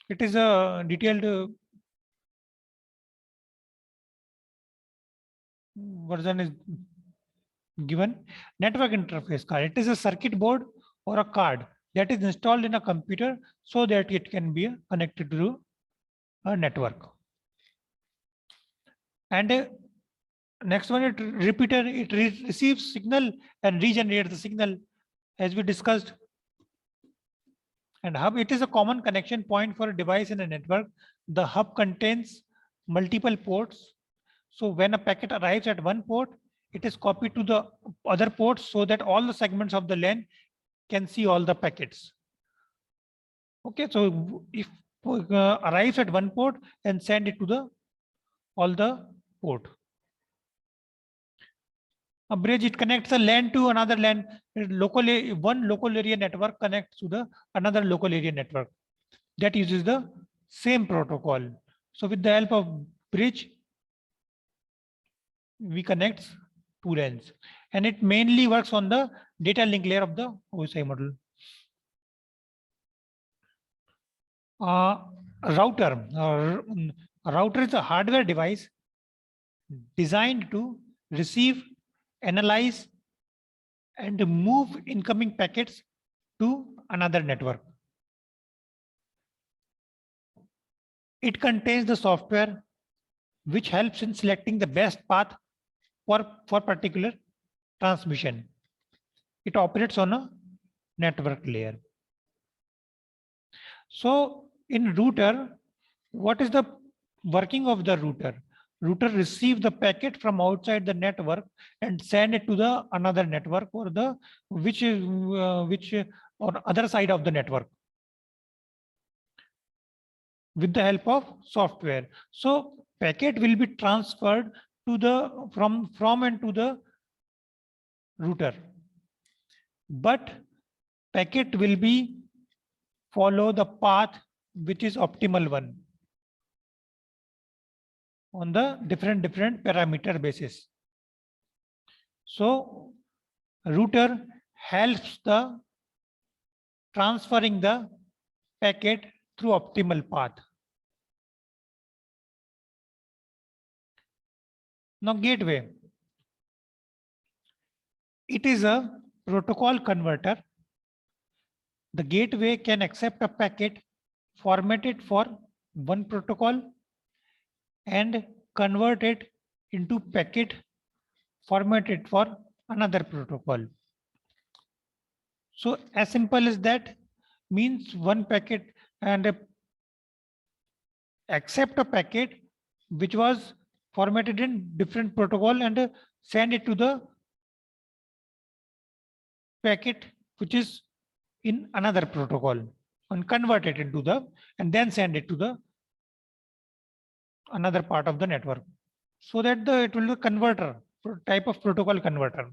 It is a detailed version is given. Network interface card. It is a circuit board or a card that is installed in a computer so that it can be connected to a network. And next one, it repeater. It receives signal and regenerates the signal, as we discussed. And hub, it is a common connection point for a device in a network. The hub contains multiple ports. So when a packet arrives at one port, it is copied to the other ports so that all the segments of the LAN can see all the packets. Okay, so if arrives at one port and send it to the all the port. A bridge, it connects a LAN to another LAN. Locally, one local area network connects to the another local area network that uses the same protocol. So with the help of bridge, we connect two LANs, and it mainly works on the data link layer of the OSI model. Router. A router is a hardware device designed to receive, analyze, and move incoming packets to another network. It contains the software which helps in selecting the best path for particular transmission. It operates on a network layer. So in router, what is the working of the router? Router receive the packet from outside the network and send it to the another network or the which or other side of the network with the help of software. So packet will be transferred to the from and to the router, but packet will be follow the path which is optimal one on the different parameter basis. So router helps the transferring the packet through optimal path. Now gateway. It is a protocol converter. The gateway can accept a packet formatted for one protocol and convert it into packet formatted for another protocol. So as simple as that, means one packet and accept a packet which was formatted in different protocol and send it to the packet which is in another protocol and convert it into the and then send it to the another part of the network, so that it will be a converter, type of protocol converter.